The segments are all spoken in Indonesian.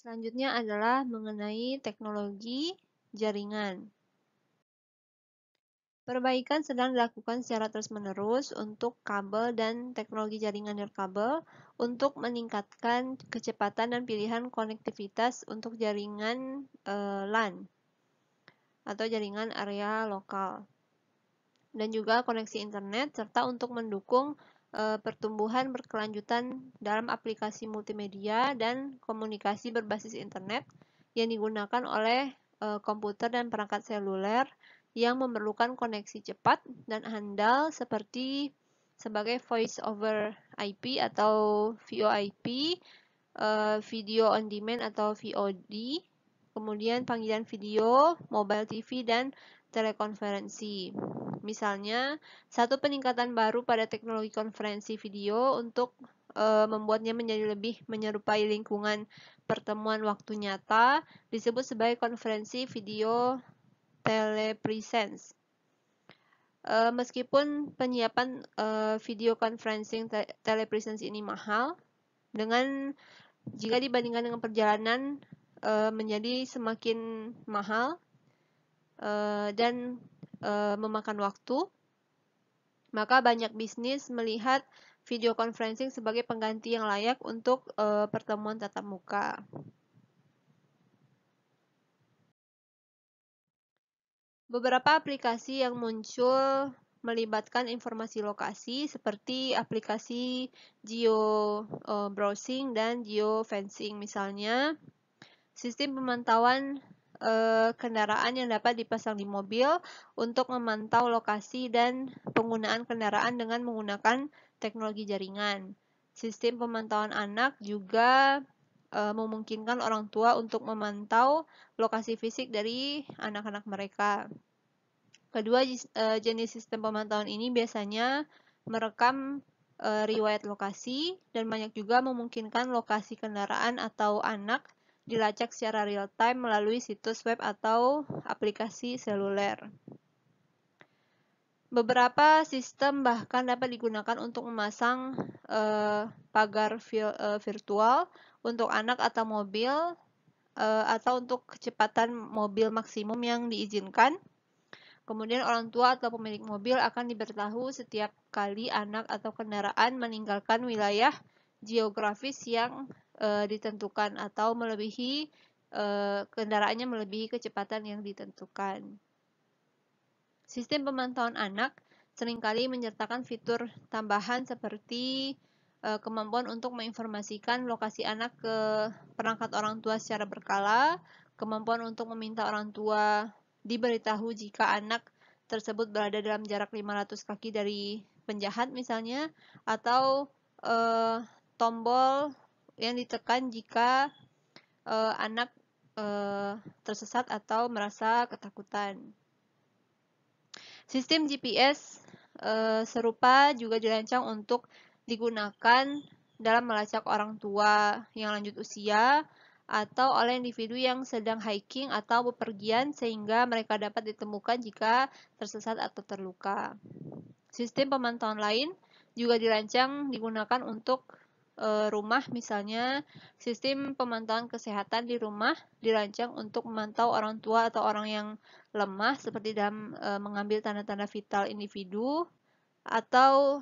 Selanjutnya adalah mengenai teknologi jaringan. Perbaikan sedang dilakukan secara terus-menerus untuk kabel dan teknologi jaringan nirkabel untuk meningkatkan kecepatan dan pilihan konektivitas untuk jaringan LAN atau jaringan area lokal, dan juga koneksi internet, serta untuk mendukung pertumbuhan berkelanjutan dalam aplikasi multimedia dan komunikasi berbasis internet yang digunakan oleh komputer dan perangkat seluler yang memerlukan koneksi cepat dan handal sebagai voice over IP atau VoIP, video on demand atau VOD, kemudian panggilan video, mobile TV, dan telekonferensi. Misalnya, satu peningkatan baru pada teknologi konferensi video untuk membuatnya menjadi lebih menyerupai lingkungan pertemuan waktu nyata disebut sebagai konferensi video telepresence. Meskipun penyiapan video conferencing telepresence ini mahal, jika dibandingkan dengan perjalanan menjadi semakin mahal dan memakan waktu, maka banyak bisnis melihat video conferencing sebagai pengganti yang layak untuk pertemuan tatap muka. Beberapa aplikasi yang muncul melibatkan informasi lokasi seperti aplikasi geo browsing dan geo fencing. Misalnya, sistem pemantauan kendaraan yang dapat dipasang di mobil untuk memantau lokasi dan penggunaan kendaraan dengan menggunakan teknologi jaringan. Sistem pemantauan anak juga memungkinkan orang tua untuk memantau lokasi fisik dari anak-anak mereka. Kedua jenis sistem pemantauan ini biasanya merekam riwayat lokasi dan banyak juga memungkinkan lokasi kendaraan atau anak dilacak secara real-time melalui situs web atau aplikasi seluler. Beberapa sistem bahkan dapat digunakan untuk memasang pagar virtual untuk anak atau mobil atau untuk kecepatan mobil maksimum yang diizinkan. Kemudian orang tua atau pemilik mobil akan diberitahu setiap kali anak atau kendaraan meninggalkan wilayah geografis yang ditentukan atau kendaraannya melebihi kecepatan yang ditentukan. Sistem pemantauan anak seringkali menyertakan fitur tambahan seperti kemampuan untuk menginformasikan lokasi anak ke perangkat orang tua secara berkala, kemampuan untuk meminta orang tua diberitahu jika anak tersebut berada dalam jarak 500 kaki dari penjahat misalnya, atau tombol yang ditekan jika anak tersesat atau merasa ketakutan. Sistem GPS serupa juga dirancang untuk digunakan dalam melacak orang tua yang lanjut usia atau oleh individu yang sedang hiking atau bepergian sehingga mereka dapat ditemukan jika tersesat atau terluka. Sistem pemantauan lain juga dirancang digunakan untuk rumah, misalnya sistem pemantauan kesehatan di rumah dirancang untuk memantau orang tua atau orang yang lemah seperti dalam mengambil tanda-tanda vital individu atau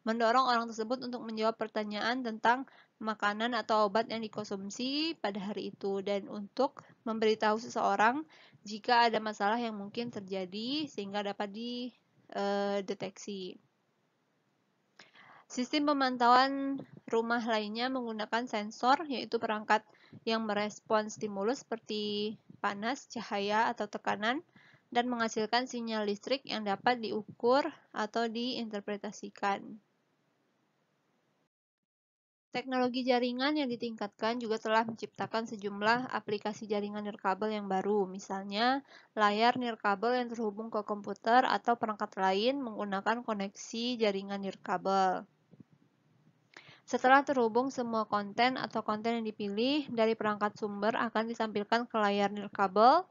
mendorong orang tersebut untuk menjawab pertanyaan tentang makanan atau obat yang dikonsumsi pada hari itu, dan untuk memberitahu seseorang jika ada masalah yang mungkin terjadi sehingga dapat dideteksi. Sistem pemantauan rumah lainnya menggunakan sensor, yaitu perangkat yang merespons stimulus seperti panas, cahaya, atau tekanan, dan menghasilkan sinyal listrik yang dapat diukur atau diinterpretasikan. Teknologi jaringan yang ditingkatkan juga telah menciptakan sejumlah aplikasi jaringan nirkabel yang baru, misalnya layar nirkabel yang terhubung ke komputer atau perangkat lain menggunakan koneksi jaringan nirkabel. Setelah terhubung, semua konten atau konten yang dipilih dari perangkat sumber akan ditampilkan ke layar nirkabel.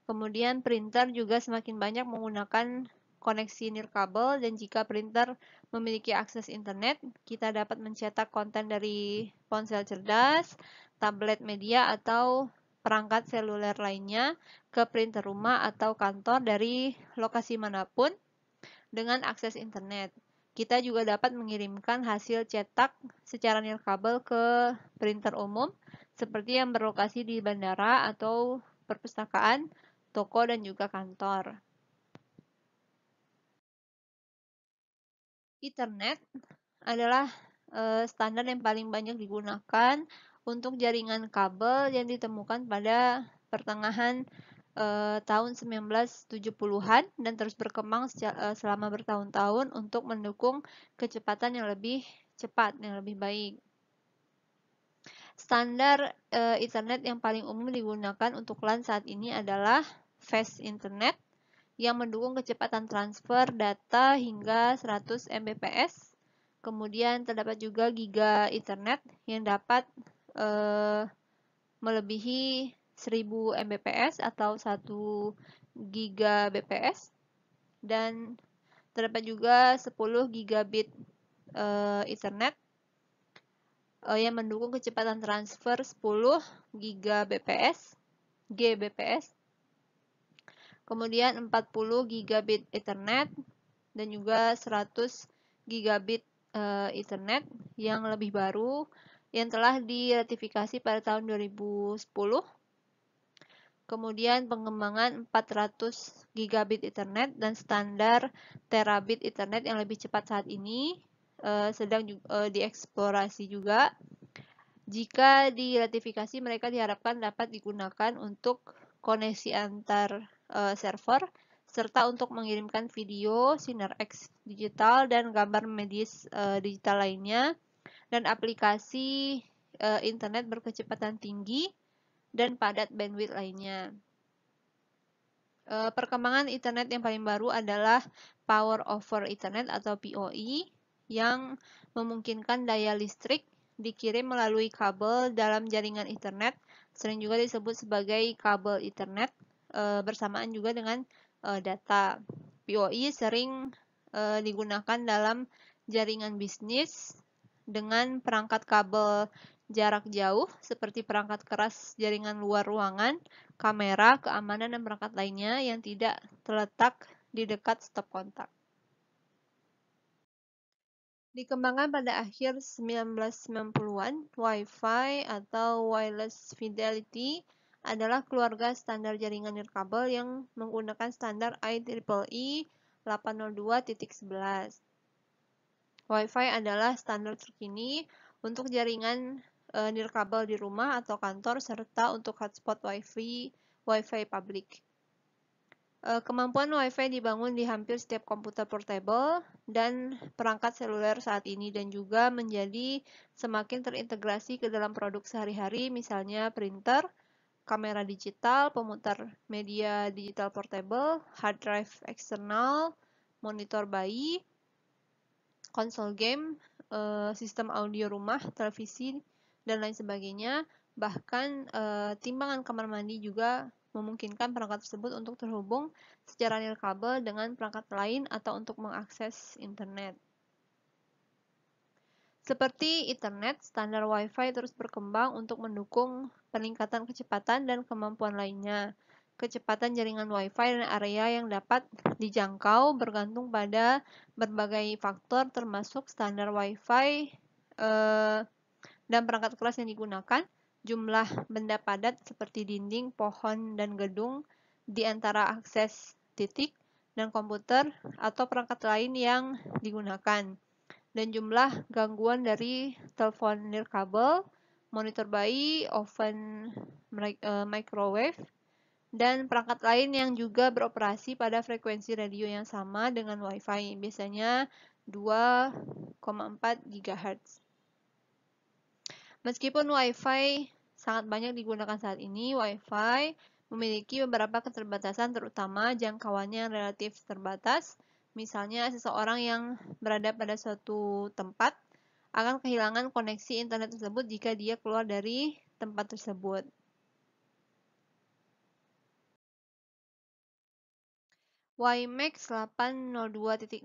Kemudian printer juga semakin banyak menggunakan koneksi nirkabel, dan jika printer memiliki akses internet, kita dapat mencetak konten dari ponsel cerdas, tablet media, atau perangkat seluler lainnya ke printer rumah atau kantor dari lokasi manapun dengan akses internet. Kita juga dapat mengirimkan hasil cetak secara nirkabel ke printer umum, seperti yang berlokasi di bandara atau perpustakaan, toko, dan juga kantor. Ethernet adalah standar yang paling banyak digunakan untuk jaringan kabel yang ditemukan pada pertengahan tahun 1970-an dan terus berkembang selama bertahun-tahun untuk mendukung kecepatan yang lebih cepat, yang lebih baik. Standar Ethernet yang paling umum digunakan untuk LAN saat ini adalah Fast Internet yang mendukung kecepatan transfer data hingga 100 Mbps. Kemudian terdapat juga Giga Ethernet yang dapat melebihi 1000 Mbps atau 1 Gbps. Dan terdapat juga 10 Gigabit Ethernet yang mendukung kecepatan transfer 10 Gbps. Kemudian 40 Gigabit Ethernet dan juga 100 Gigabit Ethernet yang lebih baru yang telah diratifikasi pada tahun 2010. Kemudian pengembangan 400 Gigabit Ethernet dan standar Terabit Ethernet yang lebih cepat saat ini sedang dieksplorasi juga. Jika diratifikasi, mereka diharapkan dapat digunakan untuk koneksi antar server, serta untuk mengirimkan video, sinar X digital, dan gambar medis digital lainnya, dan aplikasi internet berkecepatan tinggi dan padat bandwidth lainnya. Perkembangan internet yang paling baru adalah Power over Ethernet atau PoE yang memungkinkan daya listrik dikirim melalui kabel dalam jaringan internet, sering juga disebut sebagai kabel Ethernet, bersamaan juga dengan data. PoE sering digunakan dalam jaringan bisnis dengan perangkat kabel jarak jauh seperti perangkat keras jaringan luar ruangan, kamera, keamanan, dan perangkat lainnya yang tidak terletak di dekat stop kontak. Dikembangkan pada akhir 1990-an, Wi-Fi atau Wireless Fidelity adalah keluarga standar jaringan nirkabel yang menggunakan standar IEEE 802.11. Wi-Fi adalah standar terkini untuk jaringan nirkabel di rumah atau kantor serta untuk hotspot Wi-Fi publik. Kemampuan Wi-Fi dibangun di hampir setiap komputer portable dan perangkat seluler saat ini dan juga menjadi semakin terintegrasi ke dalam produk sehari-hari, misalnya printer, kamera digital, pemutar media digital portable, hard drive eksternal, monitor bayi, konsol game, sistem audio rumah, televisi, dan lain sebagainya. Bahkan timbangan kamar mandi juga memungkinkan perangkat tersebut untuk terhubung secara nirkabel dengan perangkat lain atau untuk mengakses internet. Seperti Ethernet, standar Wi-Fi terus berkembang untuk mendukung peningkatan kecepatan dan kemampuan lainnya. Kecepatan jaringan Wi-Fi dan area yang dapat dijangkau bergantung pada berbagai faktor termasuk standar Wi-Fi dan perangkat keras yang digunakan, jumlah benda padat seperti dinding, pohon, dan gedung di antara akses titik dan komputer atau perangkat lain yang digunakan, dan jumlah gangguan dari telepon nirkabel, monitor bayi, oven microwave, dan perangkat lain yang juga beroperasi pada frekuensi radio yang sama dengan Wi-Fi, biasanya 2,4 GHz. Meskipun Wi-Fi sangat banyak digunakan saat ini, Wi-Fi memiliki beberapa keterbatasan, terutama jangkauannya yang relatif terbatas. Misalnya, seseorang yang berada pada suatu tempat akan kehilangan koneksi internet tersebut jika dia keluar dari tempat tersebut. WiMAX 802.16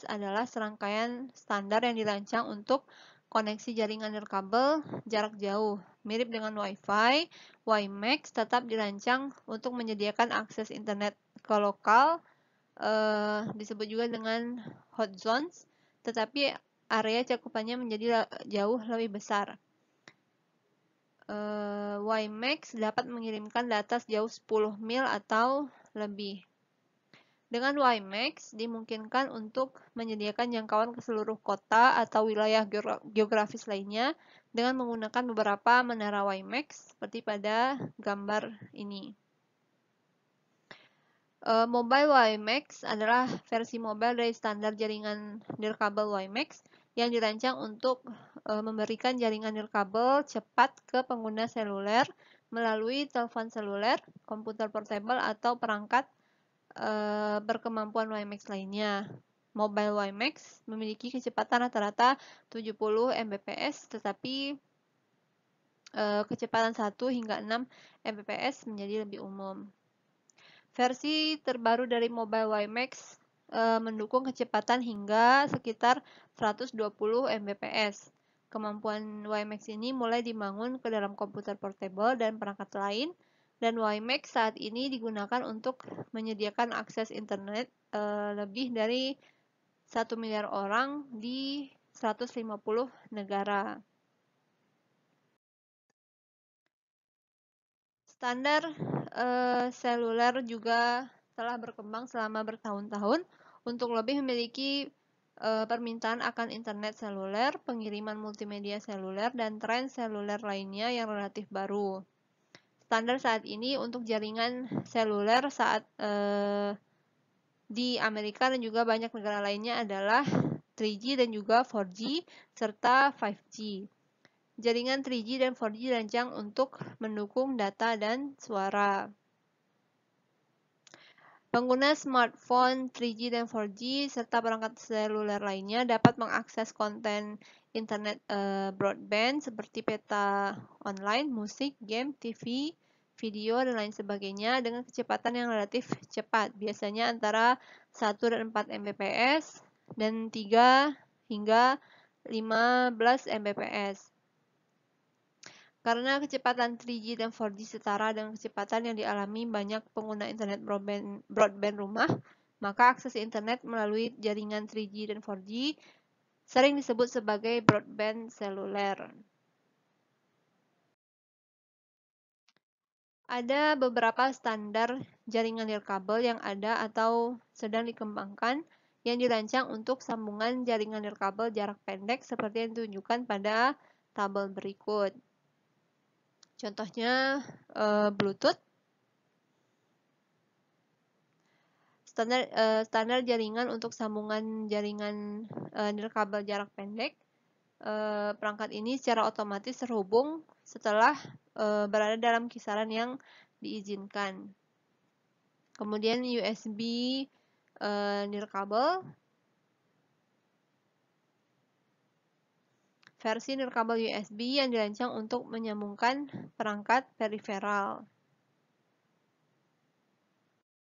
adalah serangkaian standar yang dirancang untuk koneksi jaringan nirkabel jarak jauh. Mirip dengan Wi-Fi, WiMAX tetap dirancang untuk menyediakan akses internet ke lokal, disebut juga dengan hot zones, tetapi area cakupannya menjadi jauh lebih besar. WiMAX dapat mengirimkan data sejauh 10 mil atau lebih. Dengan WiMAX dimungkinkan untuk menyediakan jangkauan ke seluruh kota atau wilayah geografis lainnya dengan menggunakan beberapa menara WiMAX seperti pada gambar ini. Mobile WiMAX adalah versi mobile dari standar jaringan nirkabel WiMAX yang dirancang untuk memberikan jaringan nirkabel cepat ke pengguna seluler melalui telepon seluler, komputer portable, atau perangkat berkemampuan WiMAX lainnya. Mobile WiMAX memiliki kecepatan rata-rata 70 Mbps, tetapi kecepatan 1 hingga 6 Mbps menjadi lebih umum. Versi terbaru dari Mobile WiMAX mendukung kecepatan hingga sekitar 120 Mbps. Kemampuan WiMAX ini mulai dibangun ke dalam komputer portable dan perangkat lain, dan WiMAX saat ini digunakan untuk menyediakan akses internet lebih dari 1 miliar orang di 150 negara. Standar seluler juga telah berkembang selama bertahun-tahun untuk lebih memiliki permintaan akan internet seluler, pengiriman multimedia seluler, dan tren seluler lainnya yang relatif baru. Standar saat ini untuk jaringan seluler saat di Amerika dan juga banyak negara lainnya adalah 3G dan juga 4G serta 5G. Jaringan 3G dan 4G dirancang untuk mendukung data dan suara. Pengguna smartphone 3G dan 4G serta perangkat seluler lainnya dapat mengakses konten internet broadband seperti peta online, musik, game, TV, video, dan lain sebagainya dengan kecepatan yang relatif cepat, biasanya antara 1 dan 4 Mbps dan 3 hingga 15 Mbps. Karena kecepatan 3G dan 4G setara dengan kecepatan yang dialami banyak pengguna internet broadband rumah, maka akses internet melalui jaringan 3G dan 4G sering disebut sebagai broadband seluler. Ada beberapa standar jaringan nirkabel yang ada atau sedang dikembangkan yang dirancang untuk sambungan jaringan nirkabel jarak pendek seperti yang ditunjukkan pada tabel berikut. Contohnya Bluetooth. Standar jaringan untuk sambungan jaringan nirkabel jarak pendek. Perangkat ini secara otomatis terhubung setelah berada dalam kisaran yang diizinkan. Kemudian USB nirkabel. Versi nirkabel USB yang dirancang untuk menyambungkan perangkat periferal.